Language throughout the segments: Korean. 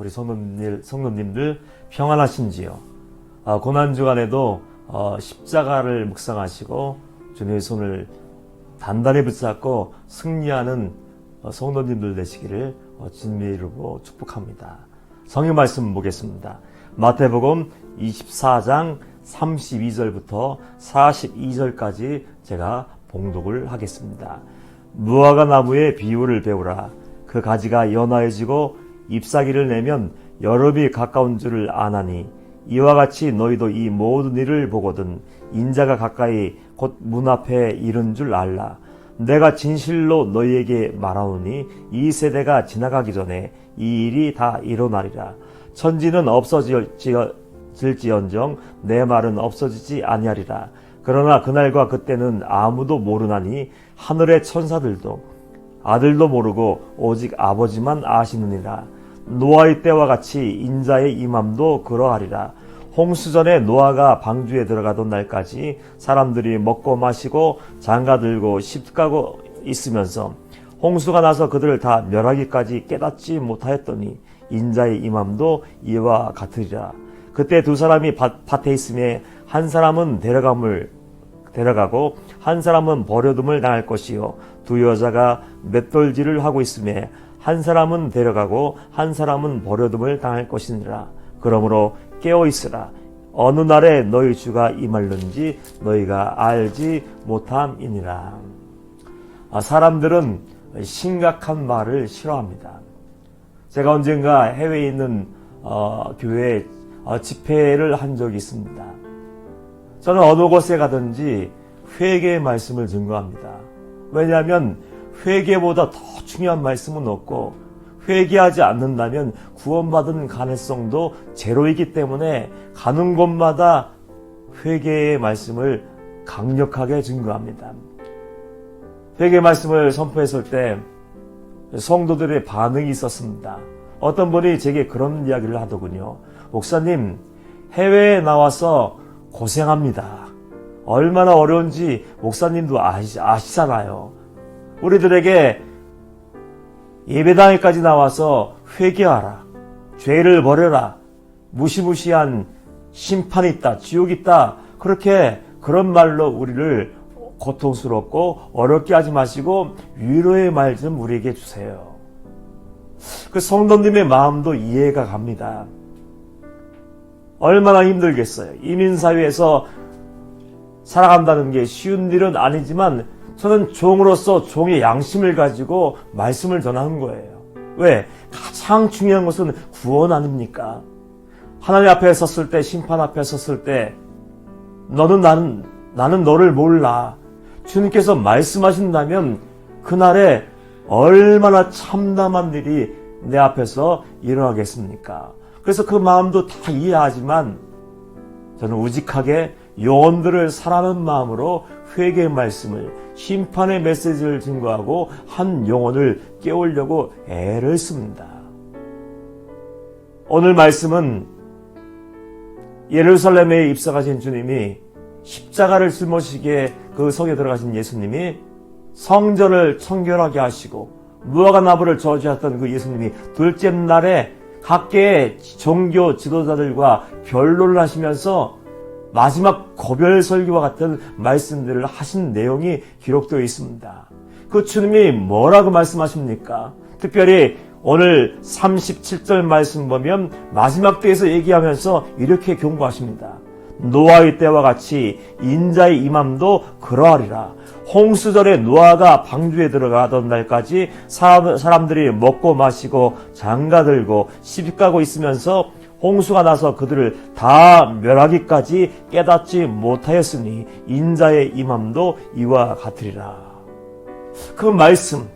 우리 성도님들 평안하신지요? 고난주간에도 십자가를 묵상하시고 주님의 손을 단단히 붙잡고 승리하는 성도님들 되시기를 주님의 이름으로 축복합니다. 성경 말씀 보겠습니다. 마태복음 24장 32절부터 42절까지 제가 봉독을 하겠습니다. 무화과 나무의 비유를 배우라. 그 가지가 연하여지고 잎사귀를 내면 여름이 가까운 줄을 아나니 이와 같이 너희도 이 모든 일을 보거든 인자가 가까이 곧 문 앞에 이른 줄 알라. 내가 진실로 너희에게 말하노니 이 세대가 지나가기 전에 이 일이 다 일어나리라. 천지는 없어질지언정 내 말은 없어지지 아니하리라. 그러나 그날과 그때는 아무도 모르나니 하늘의 천사들도 아들도 모르고 오직 아버지만 아시느니라. 노아의 때와 같이 인자의 임함도 그러하리라. 홍수전에 노아가 방주에 들어가던 날까지 사람들이 먹고 마시고 장가들고 시집가고 있으면서 홍수가 나서 그들을 다 멸하기까지 깨닫지 못하였더니 인자의 임함도 이와 같으리라. 그때 두 사람이 밭에 있음에 한 사람은 데려가고 한 사람은 버려둠을 당할 것이요 두 여자가 맷돌질을 하고 있음에 한 사람은 데려가고 한 사람은 버려둠을 당할 것이니라. 그러므로 깨어있으라. 어느 날에 너희 주가 임할는지 너희가 알지 못함이니라. 사람들은 심각한 말을 싫어합니다. 제가 언젠가 해외에 있는 교회에 집회를 한 적이 있습니다. 저는 어느 곳에 가든지 회개의 말씀을 증거합니다. 왜냐하면 회개보다 더 중요한 말씀은 없고 회개하지 않는다면 구원받은 가능성도 제로이기 때문에 가는 곳마다 회개의 말씀을 강력하게 증거합니다. 회개의 말씀을 선포했을 때 성도들의 반응이 있었습니다. 어떤 분이 제게 그런 이야기를 하더군요. 목사님, 해외에 나와서 고생합니다. 얼마나 어려운지 목사님도 아시잖아요. 우리들에게 예배당에까지 나와서 회개하라. 죄를 버려라. 무시무시한 심판이 있다. 지옥이 있다. 그런 말로 우리를 고통스럽고 어렵게 하지 마시고 위로의 말 좀 우리에게 주세요. 그 성도님의 마음도 이해가 갑니다. 얼마나 힘들겠어요. 이민사회에서 살아간다는 게 쉬운 일은 아니지만 저는 종으로서 종의 양심을 가지고 말씀을 전하는 거예요. 왜? 가장 중요한 것은 구원 아닙니까? 하나님 앞에 섰을 때, 심판 앞에 섰을 때 나는 너를 몰라. 주님께서 말씀하신다면 그날에 얼마나 참담한 일이 내 앞에서 일어나겠습니까? 그래서 그 마음도 다 이해하지만 저는 우직하게 영혼들을 사랑하는 마음으로 회개의 말씀을, 심판의 메시지를 증거하고 한 영혼을 깨우려고 애를 씁니다. 오늘 말씀은 예루살렘에 입성하신 주님이 십자가를 짊어지게 그 성에 들어가신 예수님이 성전을 청결하게 하시고 무화과 나무를 저주했던 그 예수님이 둘째 날에 각계의 종교 지도자들과 변론을 하시면서 마지막 고별 설교와 같은 말씀들을 하신 내용이 기록되어 있습니다. 그 주님이 뭐라고 말씀하십니까? 특별히 오늘 37절 말씀 보면 마지막 때에서 얘기하면서 이렇게 경고하십니다. 노아의 때와 같이 인자의 임함도 그러하리라. 홍수전에 노아가 방주에 들어가던 날까지 사람들이 먹고 마시고 장가들고 시집가고 있으면서 홍수가 나서 그들을 다 멸하기까지 깨닫지 못하였으니 인자의 임함도 이와 같으리라. 그 말씀,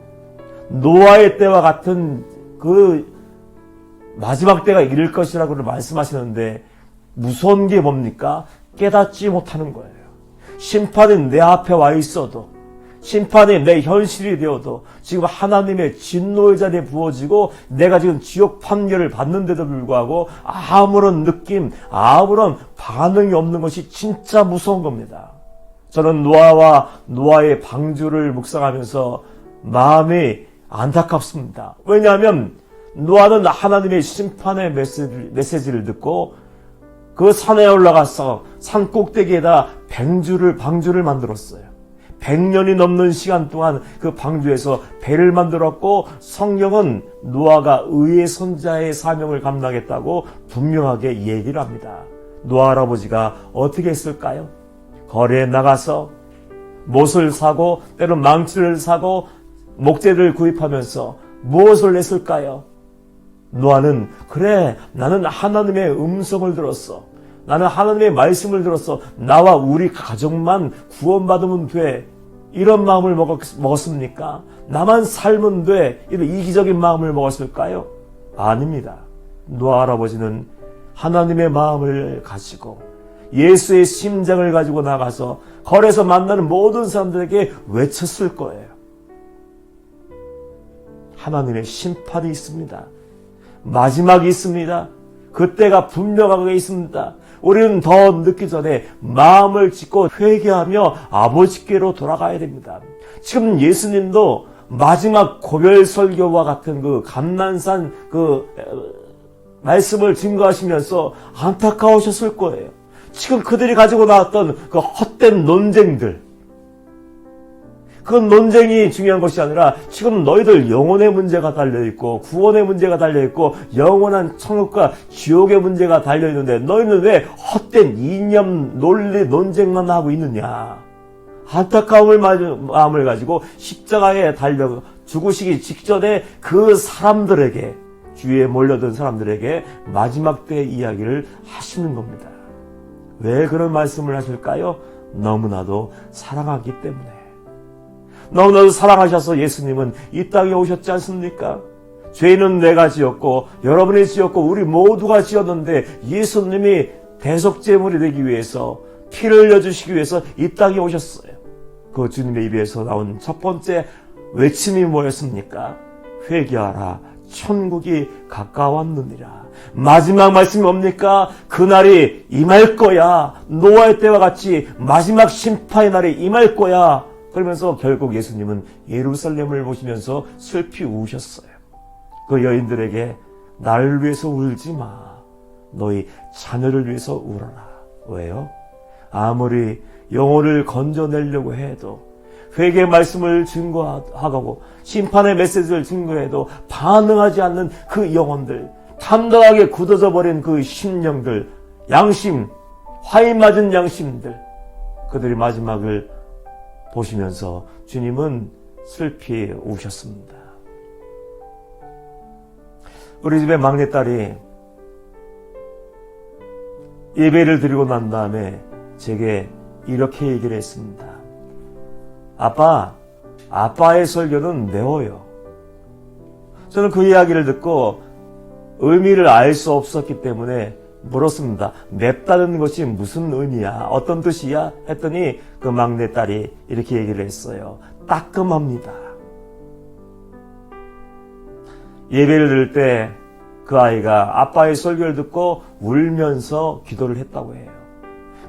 노아의 때와 같은 그 마지막 때가 이를 것이라고 말씀하시는데 무서운 게 뭡니까? 깨닫지 못하는 거예요. 심판이 내 앞에 와 있어도, 심판이 내 현실이 되어도 지금 하나님의 진노의 잔에 부어지고 내가 지금 지옥 판결을 받는데도 불구하고 아무런 느낌, 아무런 반응이 없는 것이 진짜 무서운 겁니다. 저는 노아와 노아의 방주를 묵상하면서 마음이 안타깝습니다. 왜냐하면 노아는 하나님의 심판의 메시지를 듣고 그 산에 올라가서 산 꼭대기에다 방주를 만들었어요. 100년이 넘는 시간 동안 그 방주에서 배를 만들었고, 성경은 노아가 의의 손자의 사명을 감당했다고 분명하게 얘기를 합니다. 노아 할아버지가 어떻게 했을까요? 거리에 나가서 못을 사고 때론 망치를 사고 목재를 구입하면서 무엇을 했을까요? 노아는 그래, 나는 하나님의 음성을 들었어. 나는 하나님의 말씀을 들었어. 나와 우리 가족만 구원받으면 돼. 이런 마음을 먹었습니까? 나만 살면 돼. 이런 이기적인 마음을 먹었을까요? 아닙니다. 노아 할아버지는 하나님의 마음을 가지고 예수의 심장을 가지고 나가서 거리에서 만나는 모든 사람들에게 외쳤을 거예요. 하나님의 심판이 있습니다. 마지막이 있습니다. 그때가 분명하게 있습니다. 우리는 더 늦기 전에 마음을 짓고 회개하며 아버지께로 돌아가야 됩니다. 지금 예수님도 마지막 고별 설교와 같은 그 감난산 말씀을 증거하시면서 안타까우셨을 거예요. 지금 그들이 가지고 나왔던 그 헛된 논쟁들, 그 논쟁이 중요한 것이 아니라 지금 너희들 영혼의 문제가 달려있고 구원의 문제가 달려있고 영원한 천국과 지옥의 문제가 달려있는데 너희는 왜 헛된 이념, 논리, 논쟁만 하고 있느냐. 마음을 가지고 십자가에 달려 죽으시기 직전에 그 사람들에게, 주위에 몰려든 사람들에게 마지막 때의 이야기를 하시는 겁니다. 왜 그런 말씀을 하실까요? 너무나도 사랑하기 때문에. 너무나도 사랑하셔서 예수님은 이 땅에 오셨지 않습니까? 죄는 내가 지었고 여러분이 지었고 우리 모두가 지었는데 예수님이 대속제물이 되기 위해서, 피를 흘려주시기 위해서 이 땅에 오셨어요. 그 주님의 입에서 나온 첫 번째 외침이 뭐였습니까? 회개하라, 천국이 가까웠느니라. 마지막 말씀이 뭡니까? 그날이 임할 거야. 노아의 때와 같이 마지막 심판의 날이 임할 거야. 그러면서 결국 예수님은 예루살렘을 보시면서 슬피 우셨어요. 그 여인들에게 나를 위해서 울지 마. 너희 자녀를 위해서 울어라. 왜요? 아무리 영혼을 건져내려고 해도, 회개의 말씀을 증거하고 심판의 메시지를 증거해도 반응하지 않는 그 영혼들, 단단하게 굳어져 버린 그 심령들, 양심, 화인 맞은 양심들, 그들의 마지막을 보시면서 주님은 슬피 우셨습니다. 우리 집의 막내딸이 예배를 드리고 난 다음에 제게 이렇게 얘기를 했습니다. 아빠의 설교는 매워요. 저는 그 이야기를 듣고 의미를 알 수 없었기 때문에 물었습니다. 맵다는 것이 무슨 의미야? 어떤 뜻이야? 했더니 그 막내딸이 이렇게 얘기를 했어요. 따끔합니다. 예배를 드릴 때 그 아이가 아빠의 설교를 듣고 울면서 기도를 했다고 해요.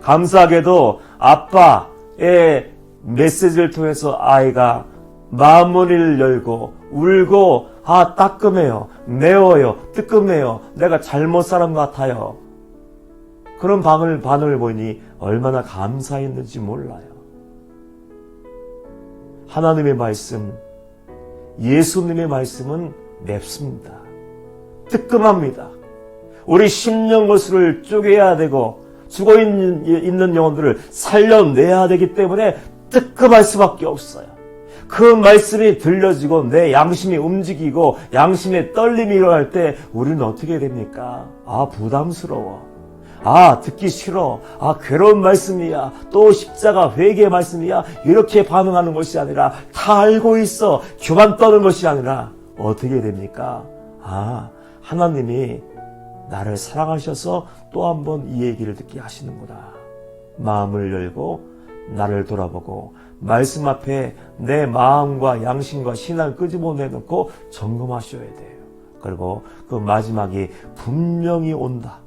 감사하게도 아빠의 메시지를 통해서 아이가 마음문을 열고 울고, 따끔해요, 매워요, 뜨끔해요, 내가 잘못 살은 것 같아요. 그런 반응을 보니 얼마나 감사했는지 몰라요. 하나님의 말씀, 예수님의 말씀은 맵습니다. 뜨끔합니다. 우리 심령거수를 쪼개야 되고 죽어있는 영혼들을 살려내야 되기 때문에 뜨끔할 수밖에 없어요. 그 말씀이 들려지고 내 양심이 움직이고 양심의 떨림이 일어날 때 우리는 어떻게 됩니까? 부담스러워. 듣기 싫어. 괴로운 말씀이야. 또 십자가 회개의 말씀이야. 이렇게 반응하는 것이 아니라, 다 알고 있어. 교만 떠는 것이 아니라 어떻게 됩니까? 하나님이 나를 사랑하셔서 또 한 번 이 얘기를 듣게 하시는구나. 마음을 열고 나를 돌아보고 말씀 앞에 내 마음과 양심과 신앙을 끄집어내놓고 점검하셔야 돼요. 그리고 그 마지막이 분명히 온다.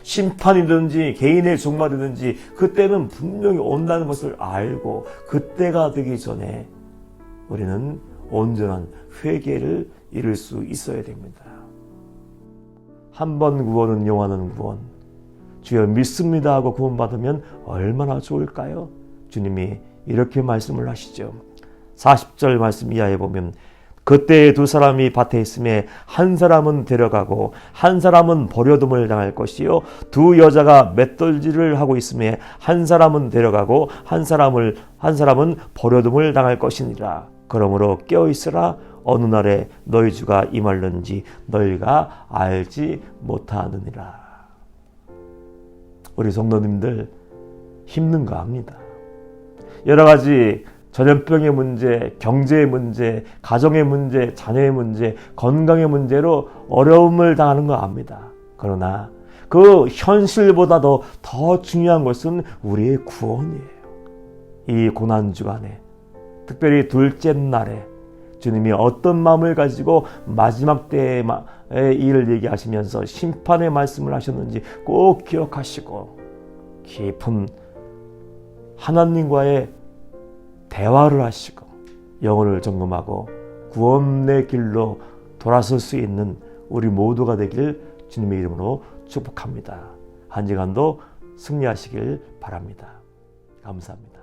심판이든지 개인의 종말이든지 그때는 분명히 온다는 것을 알고, 그때가 되기 전에 우리는 온전한 회개를 이룰 수 있어야 됩니다. 한 번 구원은 영원한 구원. 주여 믿습니다 하고 구원받으면 얼마나 좋을까요? 주님이 이렇게 말씀을 하시죠. 40절 말씀 이하에 보면 그때 두 사람이 밭에 있음에 한 사람은 데려가고 한 사람은 버려둠을 당할 것이요 두 여자가 맷돌질을 하고 있음에 한 사람은 데려가고 한 사람은 버려둠을 당할 것이니라. 그러므로 깨어있으라. 어느 날에 너희 주가 임할는지 너희가 알지 못하느니라. 우리 성도님들 힘든가 합니다. 여러 가지 전염병의 문제, 경제의 문제, 가정의 문제, 자녀의 문제, 건강의 문제로 어려움을 당하는 거 압니다. 그러나 그 현실보다도 더 중요한 것은 우리의 구원이에요. 이 고난 주간에, 특별히 둘째 날에 주님이 어떤 마음을 가지고 마지막 때의 일을 얘기하시면서 심판의 말씀을 하셨는지 꼭 기억하시고 깊은 하나님과의 대화를 하시고 영혼을 점검하고 구원의 길로 돌아설 수 있는 우리 모두가 되길 주님의 이름으로 축복합니다. 한 주간도 승리하시길 바랍니다. 감사합니다.